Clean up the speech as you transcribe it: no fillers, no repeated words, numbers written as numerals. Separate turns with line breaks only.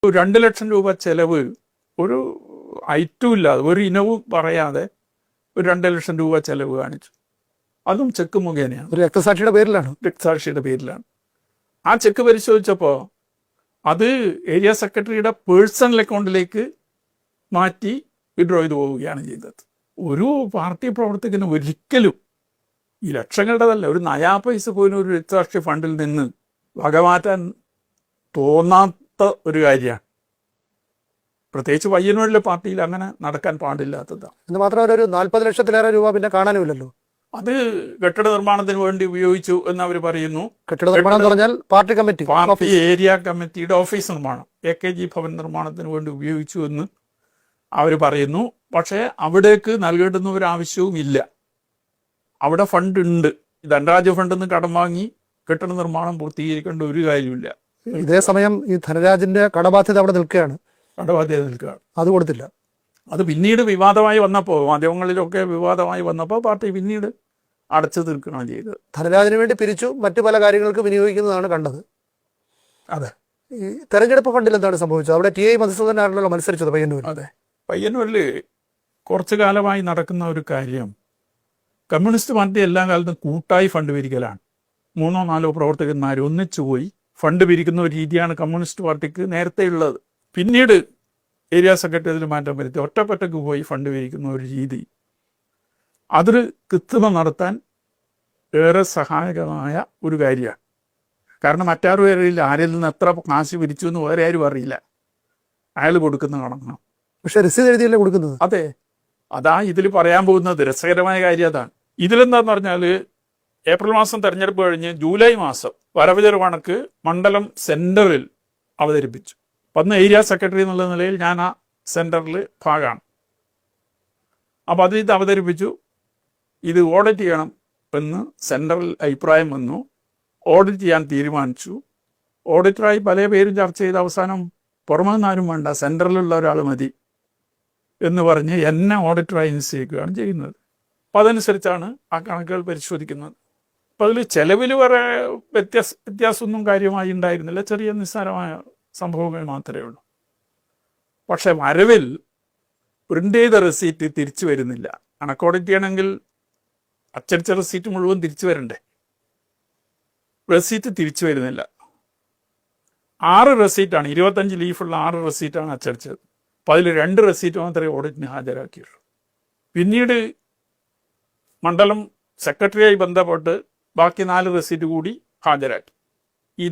2 ലക്ഷം രൂപ ചെലവ് ഒരു ഐറ്റവും ഇല്ലാതെ ഒരു ഇനവും പറയാതെ ഒരു 2 ലക്ഷം രൂപ ചെലവ് കാണിച്ചു. അതും ചെക്ക് മുഖേനയാണ്.
ഒരു രക്തസാക്ഷിയുടെ
പേരിലാണ്. ആ ചെക്ക് പരിശോധിച്ചപ്പോൾ അത് ഏരിയ സെക്രട്ടറിയുടെ പേഴ്സണൽ അക്കൗണ്ടിലേക്ക് മാറ്റി വിഡ്രോ ചെയ്ത് പോവുകയാണ് ചെയ്തത്. ഒരു പാർട്ടി പ്രവർത്തകന് ഒരിക്കലും ഈ ലക്ഷങ്ങളുടെതല്ല, ഒരു നയാ പൈസ പോലും ഒരു രക്തസാക്ഷി ഫണ്ടിൽ നിന്ന് വകമാറ്റാൻ തോന്നാത്ത ഒരു കാര്യമാണ്. പ്രത്യേകിച്ച് പയ്യന്നൂരിലെ പാർട്ടിയിൽ അങ്ങനെ നടക്കാൻ പാടില്ലാത്തതാണ്.
എന്ന് മാത്രമല്ല, ഒരു 40 ലക്ഷത്തിലേറെ രൂപ പിന്നെ കാണാനുമില്ലല്ലോ.
അത് കെട്ടിട നിർമ്മാണത്തിന് വേണ്ടി ഉപയോഗിച്ചു എന്ന് അവർ പറയുന്നു.
കെട്ടിട നിർമ്മാണം എന്ന് പറഞ്ഞാൽ പാർട്ടി
ഏരിയ കമ്മിറ്റിയുടെ ഓഫീസ് നിർമ്മാണം, AKG ഭവൻ നിർമ്മാണത്തിന് വേണ്ടി ഉപയോഗിച്ചു എന്ന് അവർ പറയുന്നു. പക്ഷേ അവിടേക്ക് നൽകേണ്ടുന്ന ഒരു ആവശ്യവും ഇല്ല. അവിടെ ഫണ്ട് ഉണ്ട്. ധനരാജ് ഫണ്ടിൽ നിന്ന് കടം വാങ്ങി കെട്ടിട നിർമ്മാണം പൂർത്തീകരിക്കേണ്ട ഒരു കാര്യമില്ല.
ഇതേ സമയം ഈ ധനരാജിന്റെ കടബാധ്യത അവിടെ നിൽക്കുകയാണ്. അത് കൊടുത്തില്ല.
അത് പിന്നീട് വിവാദമായി വന്നപ്പോൾ, മാധ്യമങ്ങളിലൊക്കെ വിവാദമായി വന്നപ്പോൾ പാർട്ടി പിന്നീട് അടച്ചു തീർക്കുകയാണ് ചെയ്തത്.
ധനരാജിന് വേണ്ടി പിരിച്ചു, മറ്റു പല കാര്യങ്ങൾക്ക് വിനിയോഗിക്കുന്നതാണ് കണ്ടത്.
അതെ.
ഈ തെരഞ്ഞെടുപ്പ് ഫണ്ടിൽ എന്താണ് സംഭവിച്ചത്? അവിടെ TI മധുസൂദനാണല്ലോ മത്സരിച്ചത് പയ്യന്നൂർ.
അതെ, പയ്യന്നൂരിൽ കുറച്ചു കാലമായി നടക്കുന്ന ഒരു കാര്യം, കമ്മ്യൂണിസ്റ്റ് പാർട്ടി എല്ലാ കാലത്തും കൂട്ടായി ഫണ്ട് പിരിക്കലാണ്. 3-4 പ്രവർത്തകന്മാർ ഒന്നിച്ചു പോയി ഫണ്ട് പിരിക്കുന്ന ഒരു രീതിയാണ് കമ്മ്യൂണിസ്റ്റ് പാർട്ടിക്ക് നേരത്തെ ഉള്ളത്. പിന്നീട് ഏരിയ സെക്രട്ടറി അതിൽ മാറ്റം വരുത്തി ഒറ്റപ്പെട്ടക്ക് പോയി ഫണ്ട് പിരിക്കുന്ന ഒരു രീതി, അതൊരു കൃത്രിമ നടത്താൻ ഏറെ സഹായകമായ ഒരു കാര്യമാണ്. കാരണം മറ്റാരും അറിയില്ല ആരിൽ നിന്ന് എത്ര കാശ് പിരിച്ചു എന്ന് വേറെ ആരും അറിയില്ല. അയാൾ കൊടുക്കുന്ന കണക്കണം.
പക്ഷെ രസീത് എഴുതിയല്ലേ കൊടുക്കുന്നത്.
അതെ, അതാ ഇതിൽ പറയാൻ പോകുന്നത്. രസകരമായ കാര്യം അതാണ്. ഇതിലെന്താന്ന് പറഞ്ഞാൽ, ഏപ്രിൽ മാസം തെരഞ്ഞെടുപ്പ് കഴിഞ്ഞ് ജൂലൈ മാസം വരവ് ചെലവ് കണക്ക് മണ്ഡലം സെന്ററിൽ അവതരിപ്പിച്ചു. അന്ന് ഏരിയ സെക്രട്ടറി എന്നുള്ള നിലയിൽ ഞാൻ ആ സെന്ററിൽ ഭാഗമാണ്. അപ്പോൾ അത് ഇത് അവതരിപ്പിച്ചു. ഇത് ഓഡിറ്റ് ചെയ്യണം എന്ന് സെൻട്രൽ അഭിപ്രായം വന്നു. ഓഡിറ്റ് ചെയ്യാൻ തീരുമാനിച്ചു. ഓഡിറ്ററായി പല പേരും ചർച്ച ചെയ്ത് അവസാനം പുറമെ നിന്നാരും വേണ്ട, സെൻട്രലിലുള്ള ഒരാൾ മതി എന്ന് പറഞ്ഞ് എന്നെ ഓഡിറ്ററായി നിശ്ചയിക്കുകയാണ് ചെയ്യുന്നത്. അപ്പം അതനുസരിച്ചാണ് ആ കണക്കുകൾ പരിശോധിക്കുന്നത്. അപ്പം അതിൽ ചെലവിൽ വേറെ വ്യത്യാസമൊന്നും കാര്യമായി ഉണ്ടായിരുന്നില്ല. ചെറിയ നിസ്സാരമായ സംഭവങ്ങൾ മാത്രമേ ഉള്ളൂ. പക്ഷെ വരവിൽ പ്രിൻ്റ് ചെയ്ത റെസീറ്റ് തിരിച്ചു വരുന്നില്ല. കണക്ക് ഓഡിറ്റ് ചെയ്യണമെങ്കിൽ അച്ചടിച്ച റെസീറ്റ് മുഴുവൻ തിരിച്ചു വരണ്ടേ? റെസീറ്റ് തിരിച്ചു വരുന്നില്ല. 6 റെസീറ്റാണ്, 25 ലീഫുള്ള 6 റെസീറ്റാണ് അച്ചടിച്ചത്. അപ്പോൾ അതിൽ 2 റെസീറ്റ് മാത്രമേ ഓഡിറ്റിന് ഹാജരാക്കിയുള്ളൂ. പിന്നീട് മണ്ഡലം സെക്രട്ടറിയായി ബന്ധപ്പെട്ട് ബാക്കി 4 റെസീറ്റ് കൂടി ഹാജരാക്കി. ഈ